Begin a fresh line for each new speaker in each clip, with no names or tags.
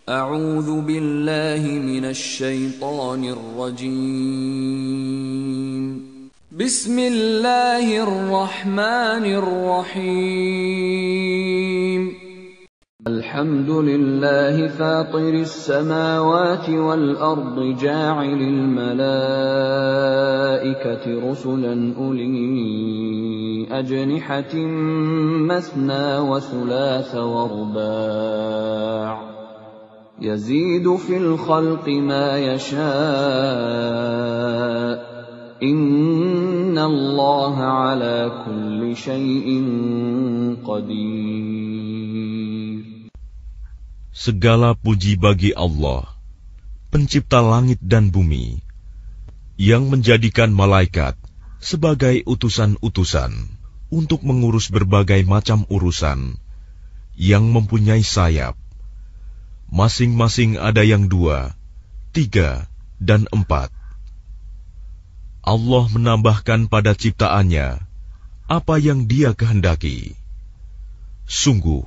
أعوذ بالله من الشيطان الرجيم. بسم الله الرحمن الرحيم. الحمد لله فاطر السماوات والأرض جاعل الملائكة رسلا أولي أجنحة مثنى وثلاث ورباع يزيد في الخلق ما يشاء إن الله على كل شيء قدير.
Segala puji bagi Allah, pencipta langit dan bumi, yang menjadikan malaikat sebagai utusan-utusan untuk mengurus berbagai macam urusan, yang mempunyai sayap. Masing-masing ada yang 2, 3, dan 4. Allah menambahkan pada ciptaannya apa yang Dia kehendaki. Sungguh,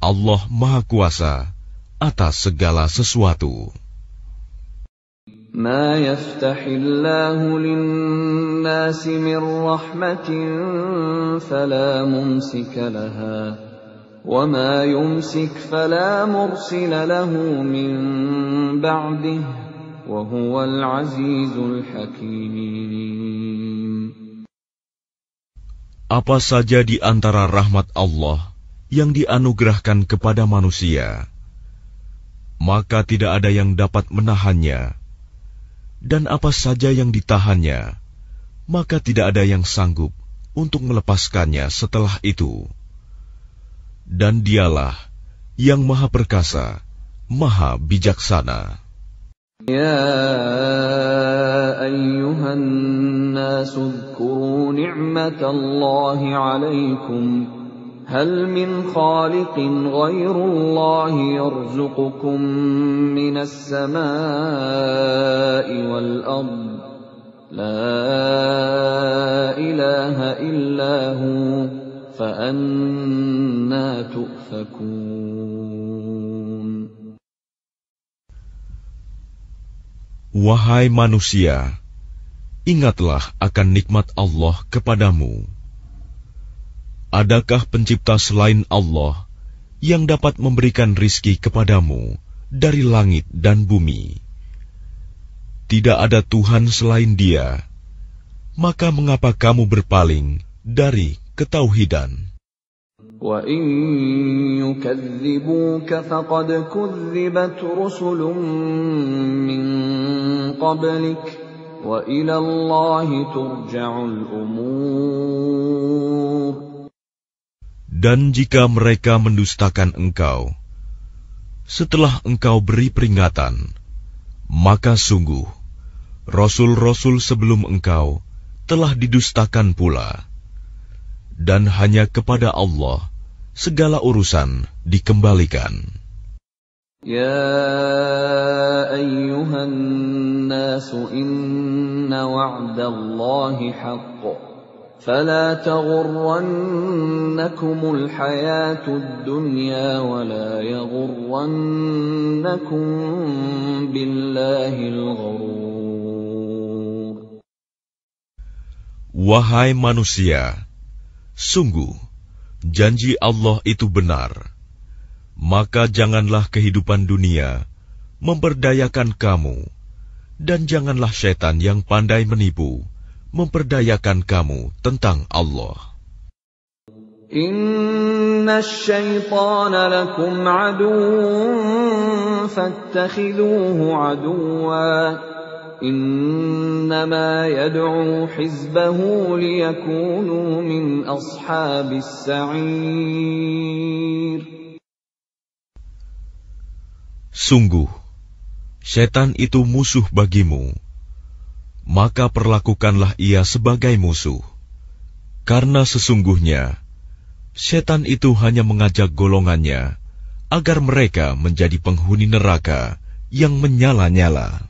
Allah Maha Kuasa atas segala sesuatu.
ما يفتح الله للناس من رحمة فلا ممسك لها وما يمسك فلا مرسل له من بعده وهو العزيز الحكيم.
Apa saja di antara rahmat Allah yang dianugerahkan kepada manusia, maka tidak ada yang dapat menahannya, dan apa saja yang ditahannya, maka tidak ada yang sanggup untuk melepaskannya setelah itu. Dan Dialah yang Maha Perkasa, Maha Bijaksana.
Ya ayyuhan nas uzkuru ni'matallahi 'alaikum hal min khaliqin ghairullahi yarzuqukum minas samaa'i wal ard la ilaha illa hu فَأَنَّى تُؤْفَكُونَ.
Wahai manusia, ingatlah akan nikmat Allah kepadamu. Adakah pencipta selain Allah yang dapat memberikan rizki kepadamu dari langit dan bumi? Tidak ada Tuhan selain Dia. Maka mengapa kamu berpaling dari ketauhidan?
وَإِن يُكَذِّبُوكَ فَقَدْ كُذِّبَتْ رُسُلٌ مِّن قَبْلِكَ وَإِلَى اللَّهِ تُرْجَعُ الْأُمُورُ.
Dan jika mereka mendustakan engkau, setelah engkau beri peringatan, maka sungguh Rasul-Rasul sebelum engkau telah didustakan pula. Dan hanya kepada Allah segala urusan dikembalikan.
Ya ayyuhan nasu inna wa'dallahi haqq fala taghurrannakumul hayatud dunya wala yaghurrannakum billahil ghurur.
Wahai manusia, sungguh, janji Allah itu benar. Maka janganlah kehidupan dunia memperdayakan kamu, dan janganlah syaitan yang pandai menipu memperdayakan kamu tentang Allah.
Inna syaitana lakum aduwwun fattakhidhuhu aduwwa. إنما يدعو حزبه ليكونوا من أصحاب السعير.
Sungguh, setan itu musuh bagimu, maka perlakukanlah ia sebagai musuh, karena sesungguhnya setan itu hanya mengajak golongannya agar mereka menjadi penghuni neraka yang menyala-nyala.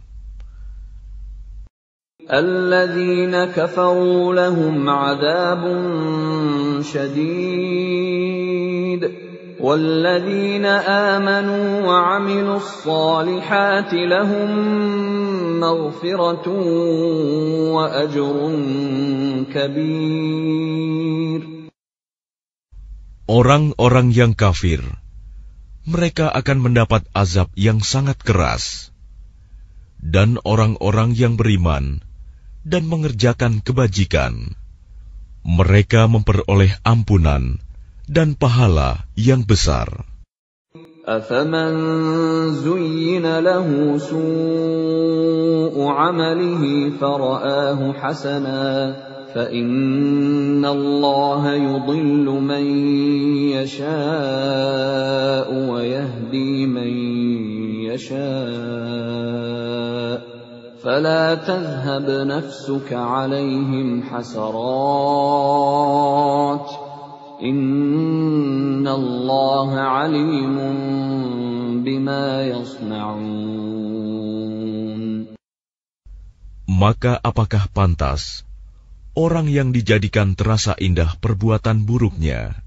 الذين كفروا لهم عذاب شديد وَالَّذِينَ آمَنُوا وَعَمِلُوا الصَّالِحَاتِ لَهُم مَّغْفِرَةٌ وَأَجْرٌ كَبِيرٌ.
Orang-orang yang kafir, mereka akan mendapat azab yang sangat keras. Dan orang-orang yang beriman dan mengerjakan kebajikan, mereka memperoleh ampunan dan pahala yang besar.
أَفَمَنْ زُيِّنَ لَهُ سُوءُ عَمَلِهِ فَرَآهُ حَسَنًا فَإِنَّ اللَّهَ يُضِلُّ مَن يَشَاءُ وَيَهْدِي مَن يَشَاءُ فَلَا تَذْهَبْ نَفْسُكَ عَلَيْهِمْ حَسَرَاتٍ إِنَّ اللَّهَ عَلِيمٌ بِمَا يَصْنَعُونَ.
Maka apakah pantas orang yang dijadikan terasa indah perbuatan buruknya,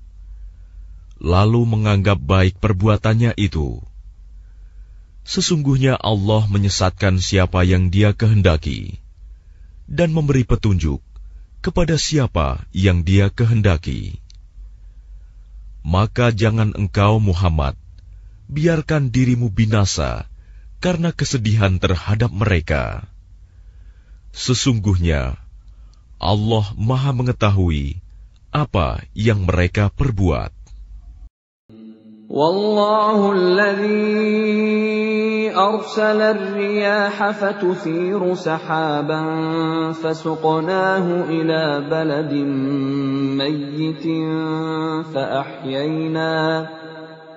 lalu menganggap baik perbuatannya itu? Sesungguhnya Allah menyesatkan siapa yang Dia kehendaki, dan memberi petunjuk kepada siapa yang Dia kehendaki. Maka jangan engkau Muhammad biarkan dirimu binasa karena kesedihan terhadap mereka. Sesungguhnya Allah Maha mengetahui apa yang mereka perbuat.
Wallahu alladhi arsala ar-riyaha fatuthiru sahaban fasuqnahu ila baladin mayyitin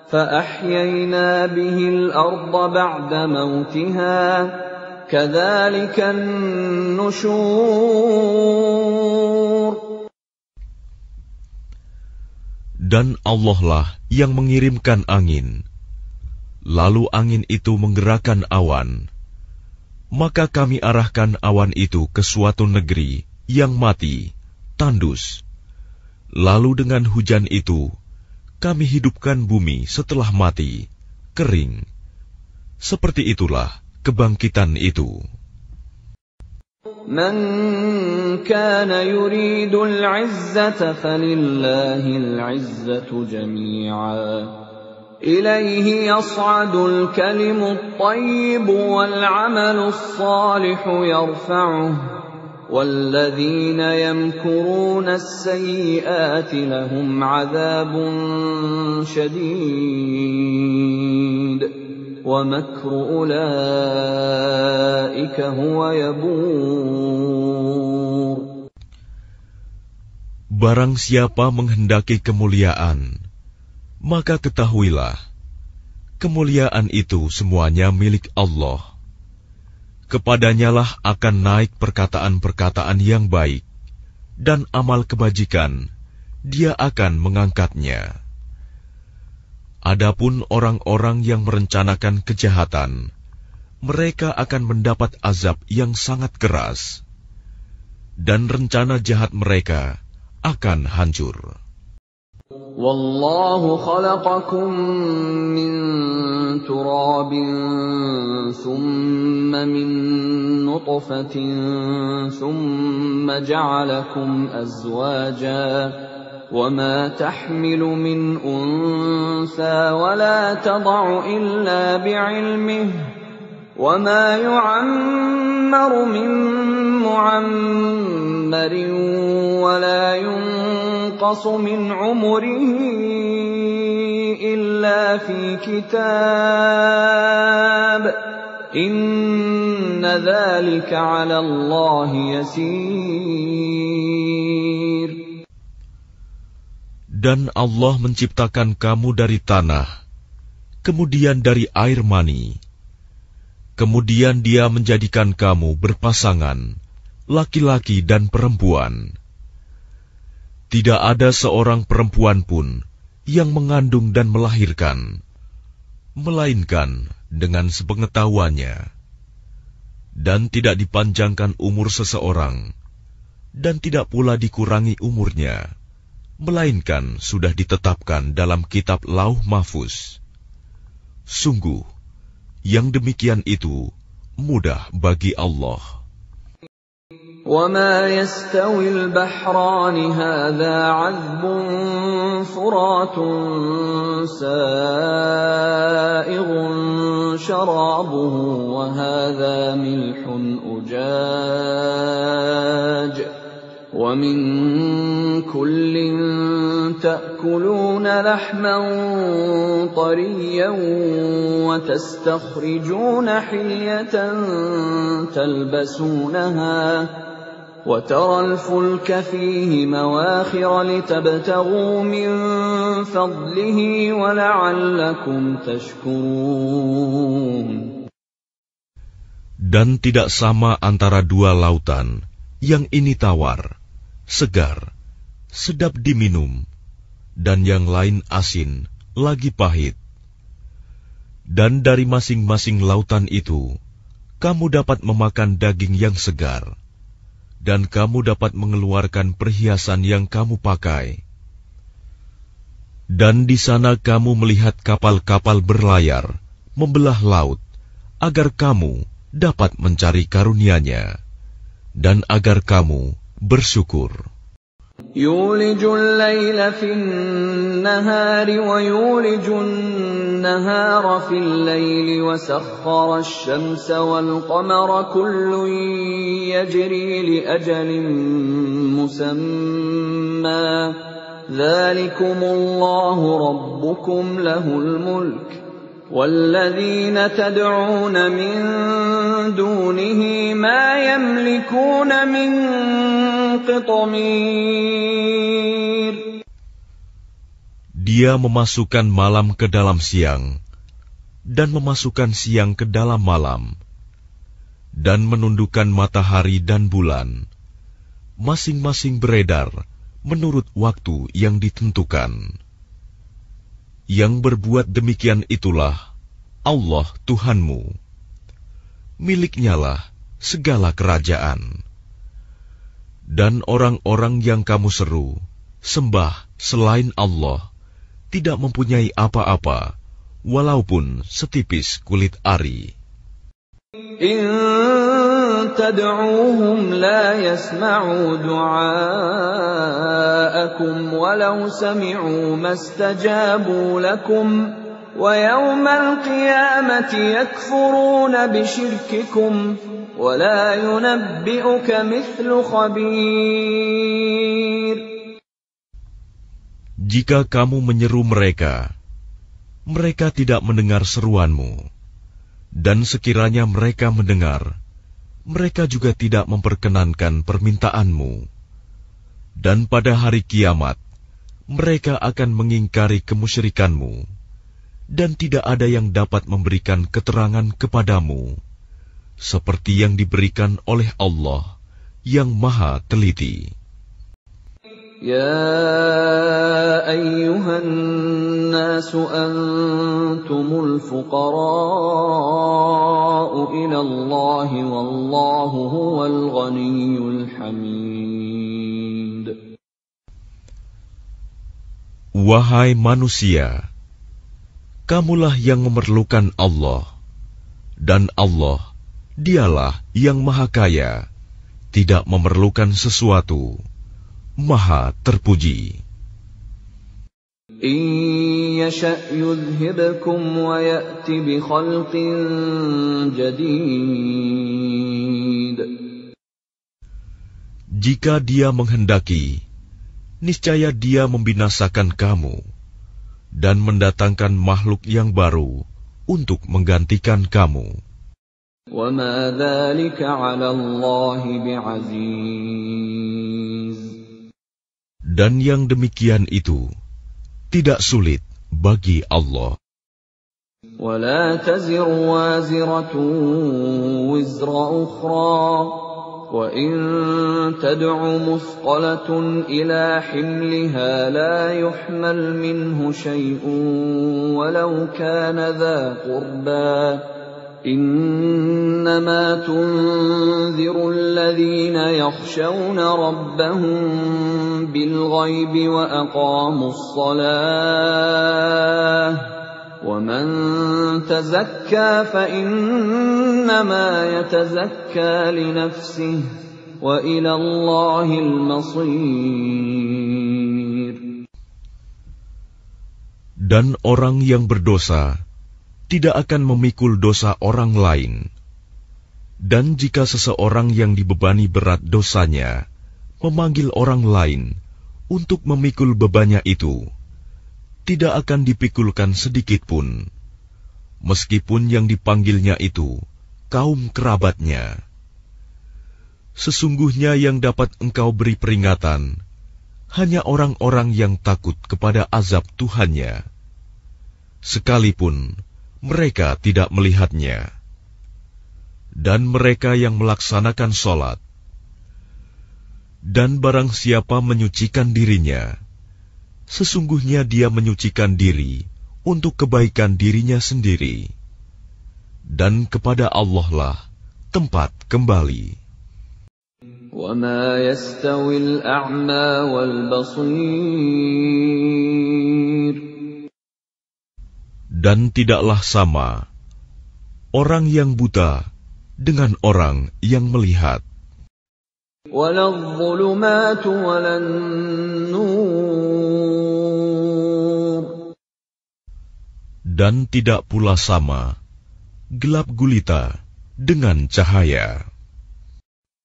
فأحيينا به الأرض بعد موتها كذلك النشور.
Dan Allah lah yang mengirimkan angin, lalu angin itu menggerakkan awan, maka kami arahkan awan itu ke suatu negeri yang mati, tandus. Lalu dengan hujan itu kami hidupkan bumi setelah mati, kering. Seperti itulah kebangkitan itu.
Man kana yuridul 'izzata falillahil 'izzatu jami'a. Ilayhi yas'adul kalimut tayyibu wal 'amalus salihu yarfa'uhu. وَالَّذِينَ يَمْكُرُونَ السَّيِّئَاتِ لَهُمْ عَذَابٌ شَدِيدٌ وَمَكْرُ أُولَئِكَ هُوَ يَبُورُ.
Barang siapa menghendaki kemuliaan, maka ketahuilah, kemuliaan itu semuanya milik Allah. Kepadanyalah akan naik perkataan-perkataan yang baik, dan amal kebajikan, Dia akan mengangkatnya. Adapun orang-orang yang merencanakan kejahatan, mereka akan mendapat azab yang sangat keras, dan rencana jahat mereka akan hancur.
Wallahu khalaqakum min turabin thumma min nutfatin thumma ja'alakum azwaja wa ma tahmilu min untha wa la tad'u illa bi'ilmihi wa ma yu'ammaru min mu'ammarin wa la ينقص من عمره إلا في كتاب إن ذلك على الله يسير.
Dan Allah menciptakan kamu dari tanah, kemudian dari air mani. Kemudian Dia menjadikan kamu berpasangan, laki-laki dan perempuan. Tidak ada seorang perempuan pun yang mengandung dan melahirkan, melainkan dengan sepengetahuannya. Dan tidak dipanjangkan umur seseorang, dan tidak pula dikurangi umurnya, melainkan sudah ditetapkan dalam kitab Lauh Mahfuz. Sungguh, yang demikian itu mudah bagi Allah.
وَمَا يَسْتَوِي الْبَحْرَانِ هَذَا عَذْبٌ فُرَاتٌ سَائِغٌ شَرَابُهُ وَهَذَا مِلْحٌ أُجَاجٌ وَمِنْ كُلٍّ تَأْكُلُونَ لَحْمًا طَرِيًّا وَتَسْتَخْرِجُونَ حِلْيَةً تَلْبَسُونَهَا وَتَرَى الْفُلْكَ فِيهِ مَوَاخِرَ لِتَبْتَغُوا مِنْ فَضْلِهِ وَلَعَلَّكُمْ تَشْكُرُونَ.
Dan tidak sama antara dua lautan, yang ini tawar, segar, sedap diminum, dan yang lain asin, lagi pahit. Dan dari masing-masing lautan itu, kamu dapat memakan daging yang segar, dan kamu dapat mengeluarkan perhiasan yang kamu pakai. Dan di sana kamu melihat kapal-kapal berlayar, membelah laut, agar kamu dapat mencari karunia-Nya, dan agar kamu bersyukur.
يُولِجُ اللَّيْلَ فِي النَّهَارِ وَيُولِجُ النَّهَارَ فِي اللَّيْلِ وَسَخَّرَ الشَّمْسَ وَالْقَمَرَ كُلٌّ يَجْرِي لِأَجَلٍ مُّسَمًّى ذَلِكُمُ اللَّهُ رَبُّكُمْ لَهُ الْمُلْكُ وَالَّذِينَ تَدْعُونَ مِن دُونِهِ مَا يَمْلِكُونَ مِن قِطْمِيرٍ.
Dia memasukkan malam ke dalam siang, dan memasukkan siang ke dalam malam, dan menundukkan matahari dan bulan, masing-masing beredar menurut waktu yang ditentukan. Yang berbuat demikian itulah Allah Tuhanmu. Miliknya-lah segala kerajaan. Dan orang-orang yang kamu seru, sembah selain Allah, tidak mempunyai apa-apa, walaupun setipis kulit ari.
إِن تَدْعُوهُمْ لَا يَسْمَعُوا دُعَاءَكُمْ وَلَوْ سَمِعُوا مَا اسْتَجَابُوا لَكُمْ وَيَوْمَ الْقِيَامَةِ يَكْفُرُونَ بِشِرْكِكُمْ وَلَا يُنَبِّئُكَ مِثْلُ خَبِيرٍ.
Jika kamu menyeru mereka, mereka tidak mendengar seruanmu. Dan sekiranya mereka mendengar, mereka juga tidak memperkenankan permintaanmu. Dan pada hari kiamat, mereka akan mengingkari kemusyrikanmu, dan tidak ada yang dapat memberikan keterangan kepadamu, seperti yang diberikan oleh Allah yang Maha Teliti.
يَا أَيُّهَا النَّاسُ أَنْتُمُ الْفُقَرَاءُ إِلَى اللَّهِ وَاللَّهُ هُوَ الْغَنِيُّ الْحَمِيدُ.
Wahai manusia, kamulah yang memerlukan Allah, dan Allah, Dialah yang Maha Kaya, tidak memerlukan sesuatu, Maha terpuji.
إِن يَشَأْ يُذْهِبْكُمْ وَيَأْتِ بِخَلْقٍ جَدِيدٍ.
Jika Dia menghendaki, niscaya Dia membinasakan kamu dan mendatangkan makhluk yang baru untuk menggantikan kamu.
وَمَا ذَلِكَ عَلَى اللَّهِ بِعَزِيزٍ.
Dan yang demikian itu tidak sulit bagi Allah.
وَلَا تَزِرُ وَازِرَةٌ وِزْرَ أُخْرَى وَإِن تَدْعُ مُثْقَلَةٌ إِلَى حِمْلِهَا لَا يُحْمَلْ مِنْهُ شَيْءٌ وَلَوْ كَانَ ذَا قُرْبَى إنما تنذر الذين يخشون ربهم بالغيب وأقاموا الصلاة ومن تزكى فإنما يتزكى لنفسه وإلى الله المصير.
Dan orang yang berdosa tidak akan memikul dosa orang lain. Dan jika seseorang yang dibebani berat dosanya memanggil orang lain untuk memikul bebannya itu, tidak akan dipikulkan sedikit pun, meskipun yang dipanggilnya itu kaum kerabatnya. Sesungguhnya yang dapat engkau beri peringatan hanya orang-orang yang takut kepada azab Tuhannya, sekalipun mereka tidak melihatnya. Dan mereka yang melaksanakan sholat. Dan barang siapa menyucikan dirinya, sesungguhnya dia menyucikan diri untuk kebaikan dirinya sendiri. Dan kepada Allah lah tempat kembali.
وَمَا يَسْتَوِي الْأَعْمَى وَالْبَصِيرُ.
Dan tidaklah sama orang yang buta dengan orang yang melihat.
وَلَا الظُّلُمَاتُ وَلَا النُّورُ.
Dan tidak pula sama gelap gulita dengan cahaya.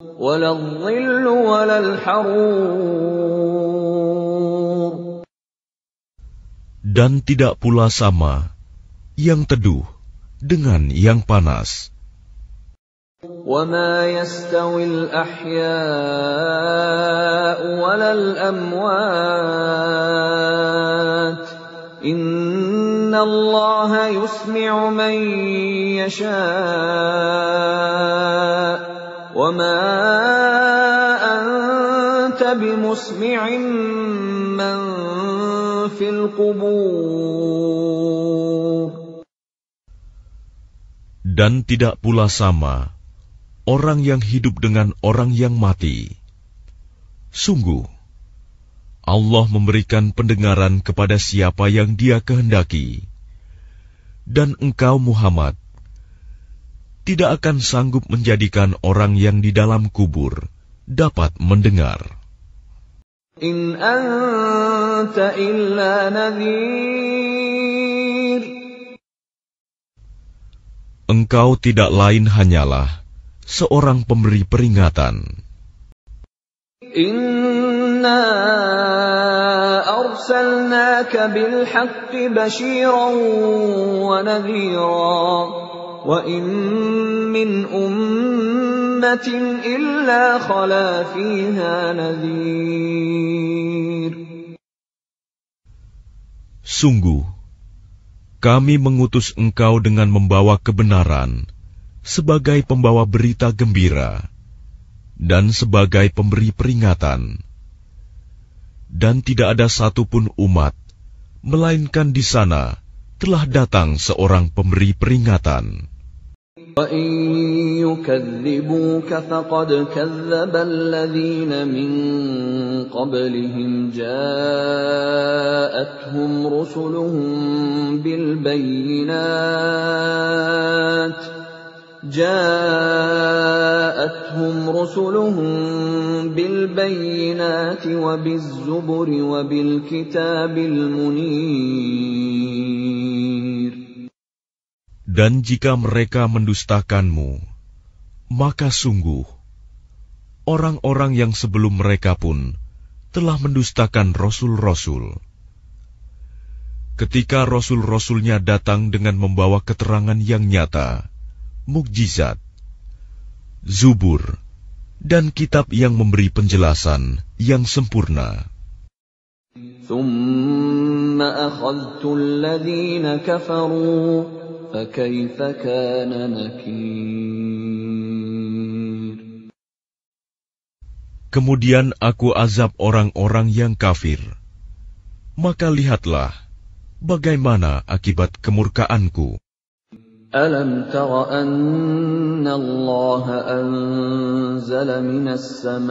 وَلَا الظِّلُّ وَلَا الْحَرُورُ.
Dan tidak pula sama yang teduh dengan yang panas.
وَمَا يَسْتَوِي الْأَحْيَاءُ وَلَا الْأَمْوَاتُ إِنَّ اللَّهَ يُسْمِعُ مَن يَشَاءُ وَمَا أَنتَ بِمُسْمِعٍ مَّن فِي الْقُبُورِ.
Dan tidak pula sama orang yang hidup dengan orang yang mati. Sungguh, Allah memberikan pendengaran kepada siapa yang Dia kehendaki. Dan engkau Muhammad tidak akan sanggup menjadikan orang yang di dalam kubur dapat mendengar.
In anta illa nadhir.
Engkau tidak lain hanyalah seorang pemberi peringatan.
Inna arsalnaka bil haqqi bashiran wa nadhira wa in min ummatin illa khala fiha nadhir.
Sungguh, kami mengutus engkau dengan membawa kebenaran sebagai pembawa berita gembira dan sebagai pemberi peringatan. Dan tidak ada satupun umat, melainkan di sana telah datang seorang pemberi peringatan.
وَإِن يُكَذِّبُوكَ فَقَدْ كَذَّبَ الَّذِينَ مِن قَبْلِهِمْ جَاءَتْهُمْ رُسُلُهُم بِالْبَيِّنَاتِ وَبِالزُّبُرِ وَبِالْكِتَابِ الْمُنِيرِ.
Dan jika mereka mendustakanmu, maka sungguh orang-orang yang sebelum mereka pun telah mendustakan rasul-rasul. Ketika rasul-rasulnya datang dengan membawa keterangan yang nyata, mukjizat, zubur, dan kitab yang memberi penjelasan yang sempurna.
ثُمَّ أَخَذْتُ الَّذِينَ كَفَرُوا فَكَيْفَ كَانَ نَكِيرِ.
Kemudian aku azab orang-orang yang kafir. Maka lihatlah bagaimana akibat kemurkaanku.
أَلَمْ تَرَ أَنَّ اللَّهَ أَنزَلَ مِنَ السَّمَاءِ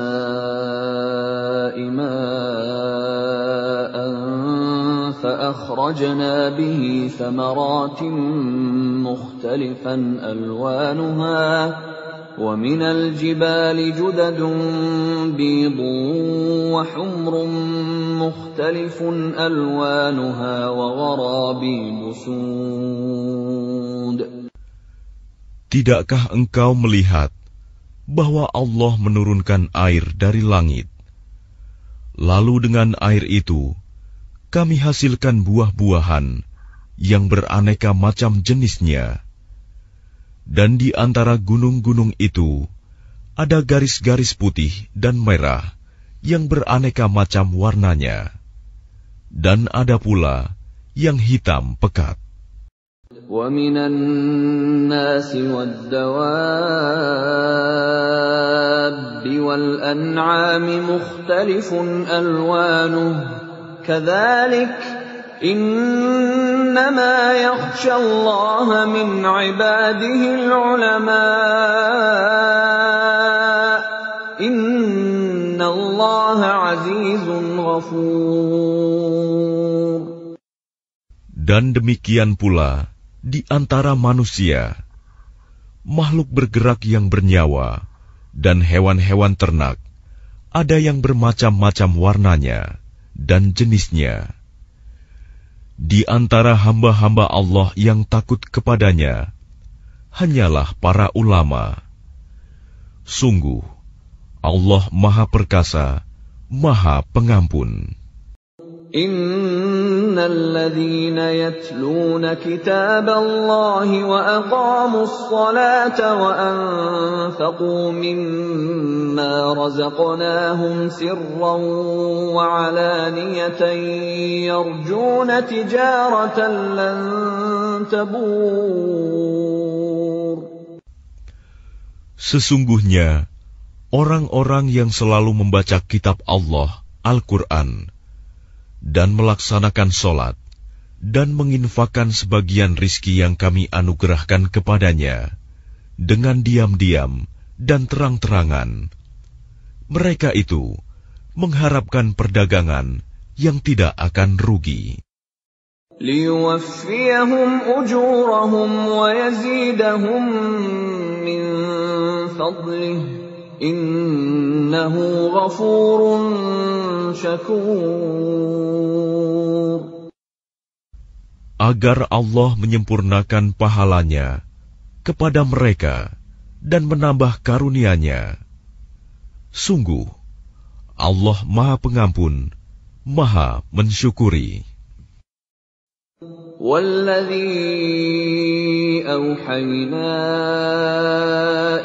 مَاءً فَأَخْرَجْنَا بِهِ ثَمَرَاتٍ مُخْتَلِفًا أَلْوَانُهَا وَمِنَ الْجِبَالِ جُدَدٌ بِيضٌ وَحُمْرٌ مُخْتَلِفٌ أَلْوَانُهَا وَغَرَابِيبُ سُودٌ.
Tidakkah engkau melihat bahwa Allah menurunkan air dari langit? Lalu dengan air itu kami hasilkan buah-buahan yang beraneka macam jenisnya. Dan di antara gunung-gunung itu ada garis-garis putih dan merah yang beraneka macam warnanya. Dan ada pula yang hitam pekat.
وَمِنَ النَّاسِ وَالدَّوَابِّ وَالْأَنْعَامِ مُخْتَلِفٌ أَلْوَانُهُ كَذَلِكَ إِنَّمَا يَخْشَى اللَّهَ مِنْ عِبَادِهِ الْعُلَمَاءُ إِنَّ اللَّهَ عَزِيزٌ غَفُورٌ.
Dan demikian pula di antara manusia, makhluk bergerak yang bernyawa, dan hewan-hewan ternak, ada yang bermacam-macam warnanya dan jenisnya. Di antara hamba-hamba Allah yang takut kepadanya, hanyalah para ulama. Sungguh, Allah Maha Perkasa, Maha Pengampun.
Innal ladzina yatluna kitaballahi wa aqamus salata wa anfaqu mimma razaqnahum sirran wa alaniyatan yarjuna tijaratan lan tabur.
Sesungguhnya orang-orang yang selalu membaca kitab Allah, Al-Quran, dan melaksanakan sholat, dan menginfakkan sebagian rizki yang kami anugerahkan kepadanya, dengan diam-diam dan terang-terangan. Mereka itu mengharapkan perdagangan yang tidak akan rugi.
Liyuwaffiyahum ujurahum wa yazidahum min fadlih. Innahu ghafurun syakur.
Agar Allah menyempurnakan pahalanya kepada mereka dan menambah karunia-Nya. Sungguh, Allah Maha Pengampun, Maha Mensyukuri.
وَالَّذِي أَوْحَيْنَا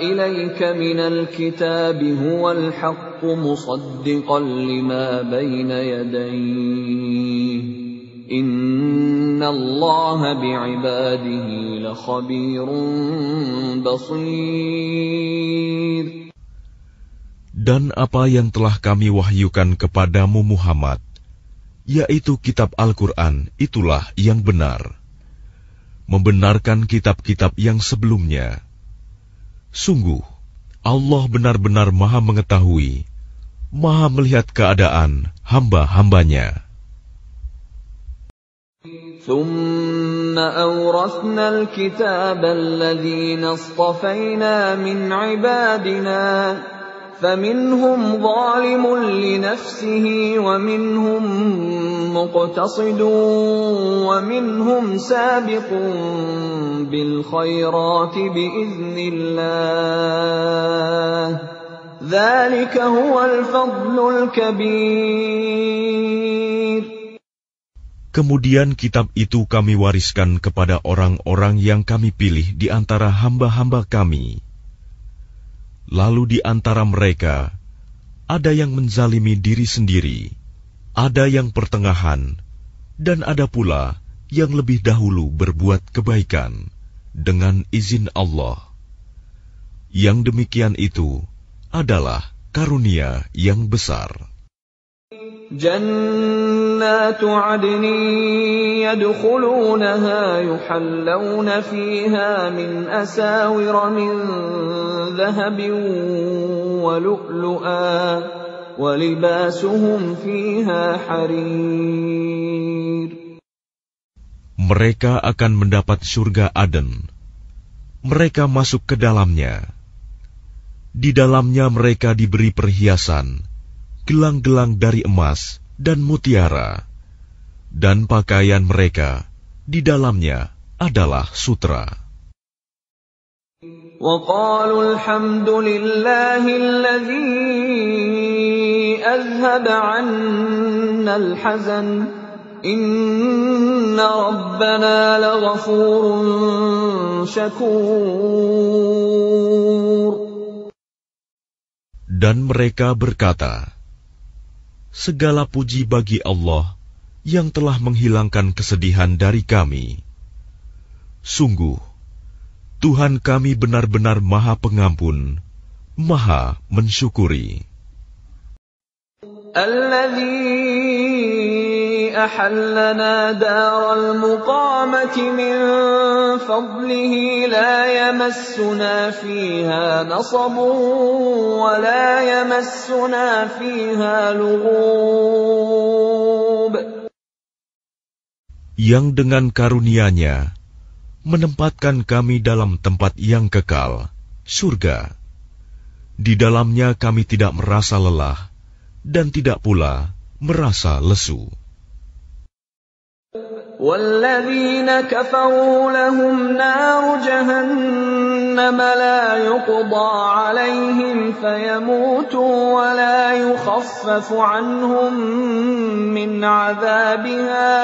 إِلَيْكَ مِنَ الْكِتَابِ هُوَ الْحَقُّ مُصَدِّقًا لِمَا بَيْنَ يَدَيْهِ إِنَّ اللَّهَ بِعِبَادِهِ لَخَبِيرٌ بَصِيرٌ.
Dan apa yang telah kami wahyukan kepadamu Muhammad, yaitu kitab Al-Quran, itulah yang benar, membenarkan kitab-kitab yang sebelumnya. Sungguh, Allah benar-benar Maha mengetahui, Maha melihat keadaan hamba-hambanya.
ثُمَّ أَوْرَثْنَا الْكِتَابَ الَّذِينَ اصْطَفَيْنَا مِنْ عِبَادِنَا فَمِنْهُمْ ظَالِمٌ لِنَفْسِهِ وَمِنْهُمْ مُقْتَصِدٌ وَمِنْهُمْ سَابِقٌ بِالْخَيْرَاتِ بِإِذْنِ اللَّهِ ذَلِكَ هُوَ الْفَضْلُ الْكَبِيرُ.
Kemudian kitab itu kami wariskan kepada orang-orang yang kami pilih di antara hamba-hamba kami. Lalu di antara mereka, ada yang menzalimi diri sendiri, ada yang pertengahan, dan ada pula yang lebih dahulu berbuat kebaikan dengan izin Allah. Yang demikian itu adalah karunia yang besar.
جنات عدن يدخلونها يحلون فيها من أساور من ذهب ولؤلؤا ولباسهم فيها حرير.
Mereka akan mendapat surga Aden. Mereka masuk ke dalamnya. Di dalamnya mereka diberi perhiasan, gelang-gelang dari emas dan mutiara, dan pakaian mereka di dalamnya adalah sutra.
وَقَالُوا الْحَمْدُ لِلَّهِ الَّذِي أَذْهَبَ عَنَّا الْحَزَنَ إِنَّ رَبَّنَا لَغَفُورٌ شَكُورٌ.
Dan mereka berkata, segala puji bagi Allah yang telah menghilangkan kesedihan dari kami. Sungguh, Tuhan kami benar-benar Maha Pengampun, Maha Mensyukuri.
Alladzi ahallana daral muqamati min fadlihi la yamassuna fiha nasabun wa la yamassuna fiha lughub.
Yang dengan karunia-Nya menempatkan kami dalam tempat yang kekal, surga. Di dalamnya kami tidak merasa lelah dan tidak pula merasa lesu.
وَالَّذِينَ كَفَرُوا لَهُمْ نَارُ جَهَنَّمَ لَا يُقْضَى عَلَيْهِمْ فَيَمُوتُوا وَلَا يُخَفَّفُ عَنْهُمْ مِنْ عَذَابِهَا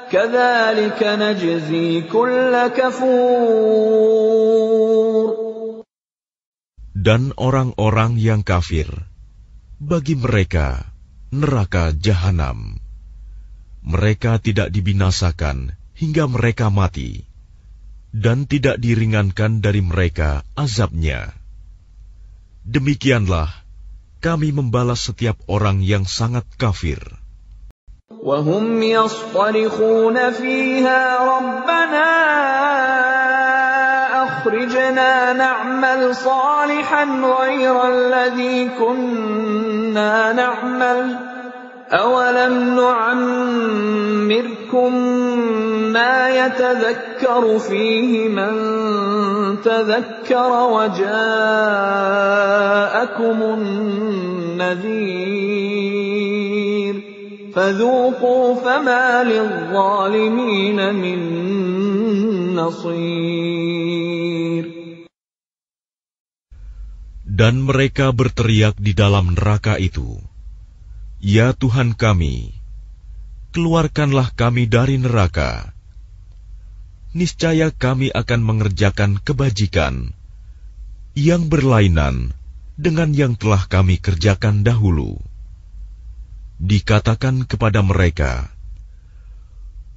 كَذَلِكَ نَجْزِي كُلَّ كَفُورٍ.
Dan orang-orang yang kafir, bagi mereka neraka jahanam. Mereka tidak dibinasakan hingga mereka mati, dan tidak diringankan dari mereka azabnya. Demikianlah kami membalas setiap orang yang sangat kafir.
وَهُمْ يَصْطَرِخُونَ فِيهَا رَبَّنَا أَخْرِجْنَا نَعْمَلْ صَالِحًا غَيْرَ الَّذِي كُنَّا نَعْمَلُ أَوَلَمْ نُعَمِّرْكُم مَّا يَتَذَكَّرُ فِيهِ مَن تَذَكَّرَ وَجَاءَكُمُ النَّذِيرُ فَذُوقُوا فَمَا لِلظَّالِمِينَ مِن نَّصِيرٍ.
Dan mereka berteriak di dalam neraka itu, ya Tuhan kami, keluarkanlah kami dari neraka. Niscaya kami akan mengerjakan kebajikan yang berlainan dengan yang telah kami kerjakan dahulu. Dikatakan kepada mereka,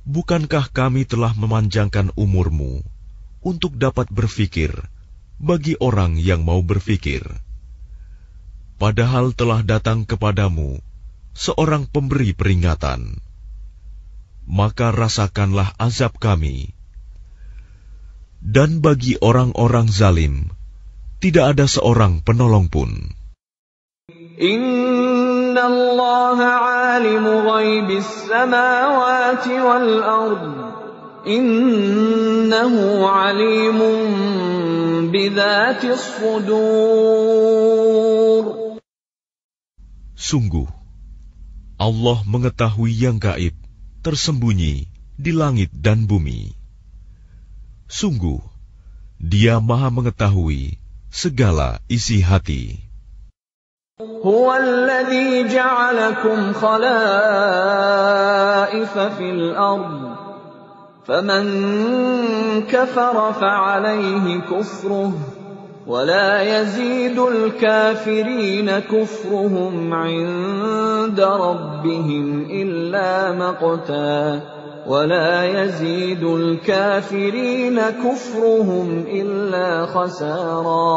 bukankah kami telah memanjangkan umurmu untuk dapat berfikir bagi orang yang mau berfikir? Padahal telah datang kepadamu seorang pemberi peringatan. Maka rasakanlah azab kami. Dan bagi orang-orang zalim, tidak ada seorang penolong pun.
Inna Allah alimu ghaibis samawati wal ard. Innahu alimun bidzatis sudur.
Sungguh, Allah mengetahui yang gaib, tersembunyi di langit dan bumi. Sungguh, Dia Maha mengetahui segala isi hati.
Huwa alladhi ja'alakum khalaifa fil ard. Faman kafara fa'alayhi kufruh. ولا يزيد الكافرين كفرهم عند ربهم إلا مقتا ولا يزيد الكافرين كفرهم إلا خسارا.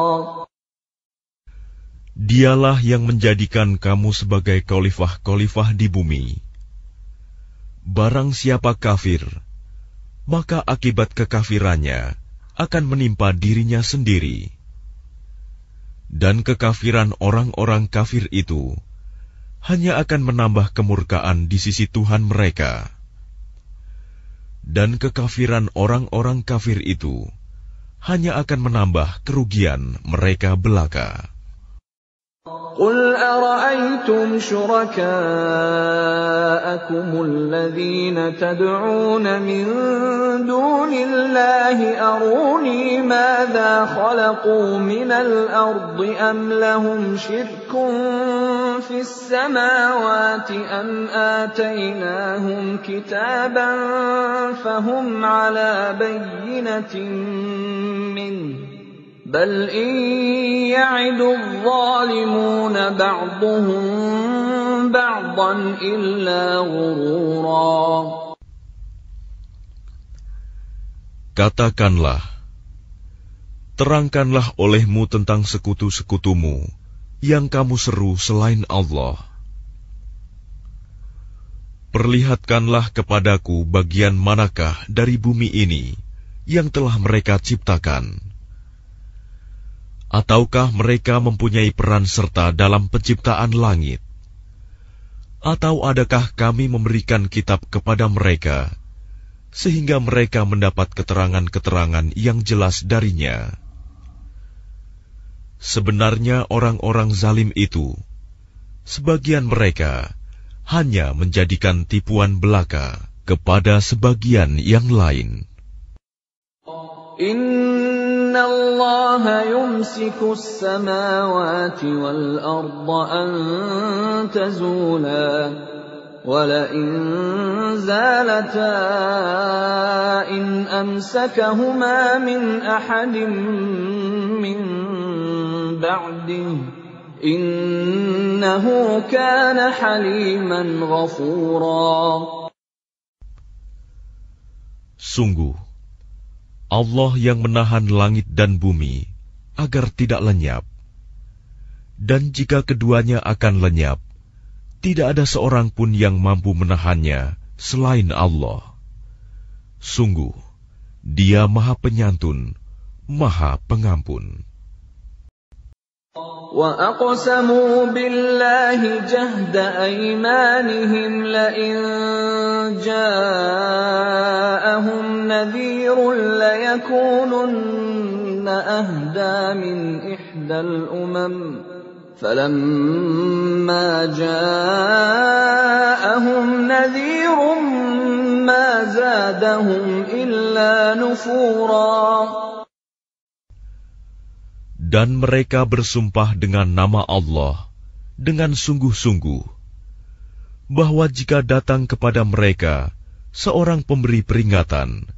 Dialah yang menjadikan kamu sebagai khalifah-khalifah di bumi. Barang siapa kafir, maka akibat kekafirannya akan menimpa dirinya sendiri. Dan kekafiran orang-orang kafir itu hanya akan menambah kemurkaan di sisi Tuhan mereka. Dan kekafiran orang-orang kafir itu hanya akan menambah kerugian mereka belaka.
قُلْ أَرَأَيْتُمْ شُرَكَاءَكُمُ الَّذِينَ تَدْعُونَ مِن دُونِ اللَّهِ أَرُونِي مَاذَا خَلَقُوا مِنَ الْأَرْضِ أَمْ لَهُمْ شِرْكٌ فِي السَّمَاوَاتِ أَمْ آتَيْنَاهُمْ كِتَابًا فَهُمْ عَلَى بَيِّنَةٍ مِّنْهُ بل إن يعد الظالمون بعضهم بعضا إلا غرورا.
Katakanlah, terangkanlah olehmu tentang sekutu-sekutumu yang kamu seru selain Allah. Perlihatkanlah kepadaku bagian manakah dari bumi ini yang telah mereka ciptakan. Ataukah mereka mempunyai peran serta dalam penciptaan langit? Atau adakah kami memberikan kitab kepada mereka, sehingga mereka mendapat keterangan-keterangan yang jelas darinya? Sebenarnya orang-orang zalim itu, sebagian mereka hanya menjadikan tipuan belaka kepada sebagian yang lain.
Inna Allah yumsiku as-samawati wal arda an tazula wa la in zalata in amsakahuma min ahadin min ba'dihi innahu kana haliman ghafura.
Sungguh Allah yang menahan langit dan bumi agar tidak lenyap. Dan jika keduanya akan lenyap, tidak ada seorang pun yang mampu menahannya selain Allah. Sungguh, Dia Maha Penyantun, Maha Pengampun.
وَأَقْسَمُوا بِاللَّهِ جَهْدَ أَيْمَانِهِمْ لَئِن جَاءَهُمْ نَذِيرٌ لَيَكُونُنَّ أَهْدَىٰ مِنْ إِحْدَى الْأُمَمِ فَلَمَّا جَاءَهُمْ نَذِيرٌ مَا زَادَهُمْ إِلَّا نُفُورًا.
Dan mereka bersumpah dengan nama Allah dengan sungguh-sungguh, bahwa jika datang kepada mereka seorang pemberi peringatan,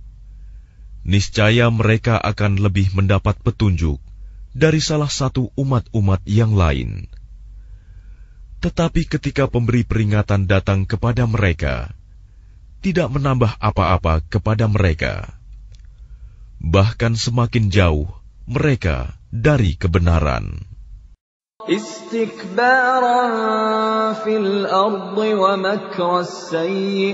niscaya mereka akan lebih mendapat petunjuk dari salah satu umat-umat yang lain. Tetapi ketika pemberi peringatan datang kepada mereka, tidak menambah apa-apa kepada mereka, bahkan semakin jauh mereka dari kebenaran.
Istikbaran fil ardi wa makras sayyi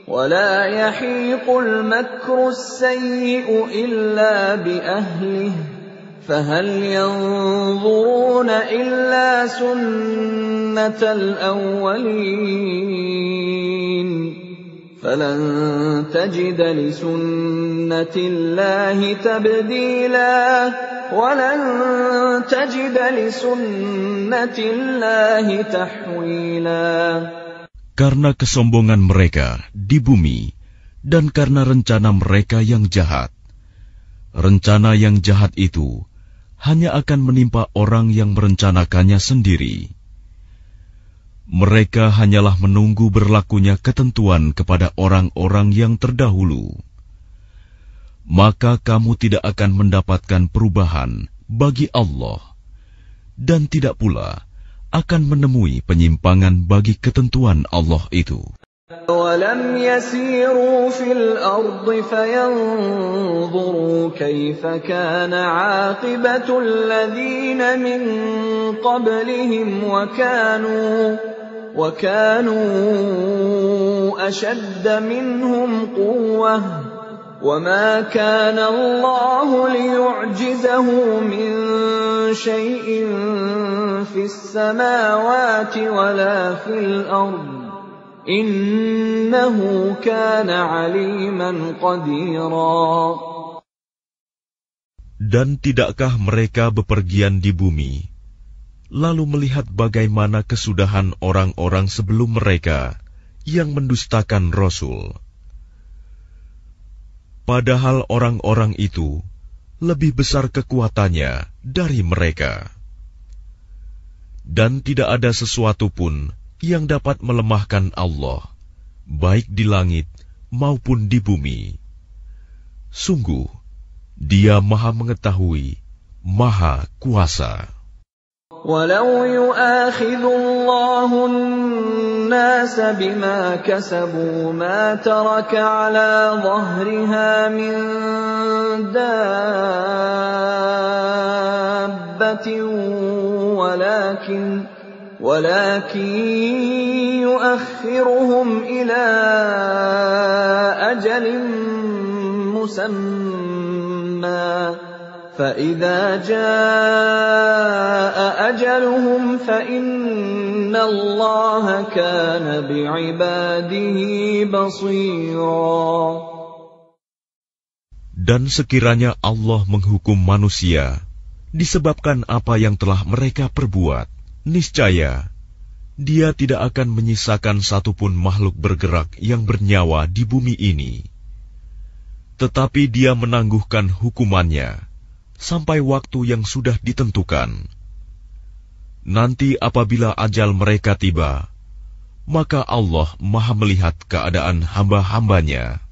wa la yahiqul makras sayyi'u illa bi ahlihi fahal yanzuruna illa sunnatal awwalin falan tajida li sunnatillahi tabdila walan tajida li sunnatillahi tahwila.
Karena kesombongan mereka di bumi dan karena rencana mereka yang jahat. Rencana yang jahat itu hanya akan menimpa orang yang merencanakannya sendiri. Mereka hanyalah menunggu berlakunya ketentuan kepada orang-orang yang terdahulu. Maka kamu tidak akan mendapatkan perubahan bagi Allah, dan tidak pula akan menemui penyimpangan bagi ketentuan Allah itu.
وَلَمْ يَسِيرُوا فِي الْأَرْضِ فَيَنْظُرُوا كَيْفَ كَانَ عَاقِبَةُ الَّذِينَ مِنْ قَبْلِهِمْ وَكَانُوا أشد منهم قوة وما كان الله ليعجزه من شيء في السماوات ولا في الأرض إنه كان عليما قديرا.
Dan tidakkah mereka bepergian di bumi, lalu melihat bagaimana kesudahan orang-orang sebelum mereka yang mendustakan Rasul? Padahal orang-orang itu lebih besar kekuatannya dari mereka. Dan tidak ada sesuatu pun yang dapat melemahkan Allah, baik di langit maupun di bumi. Sungguh, Dia Maha Mengetahui, Maha Kuasa.
وَلَوْ يُؤَاخِذُ اللَّهُ النَّاسَ بِمَا كَسَبُوا مَا تَرَكَ عَلَى ظَهْرِهَا مِن دَابَّةٍ وَلَكِن يُؤَخِّرُهُمْ إِلَى أَجَلٍ مُّسَمًّى فَإِذَا جَاءَ أَجَلُهُمْ فَإِنَّ اللَّهَ كَانَ بِعِبَادِهِ بَصِيرًا.
Dan sekiranya Allah menghukum manusia disebabkan apa yang telah mereka perbuat, niscaya Dia tidak akan menyisakan satupun makhluk bergerak yang bernyawa di bumi ini. Tetapi Dia menangguhkan hukumannya sampai waktu yang sudah ditentukan. Nanti apabila ajal mereka tiba, maka Allah Maha melihat keadaan hamba-hambanya.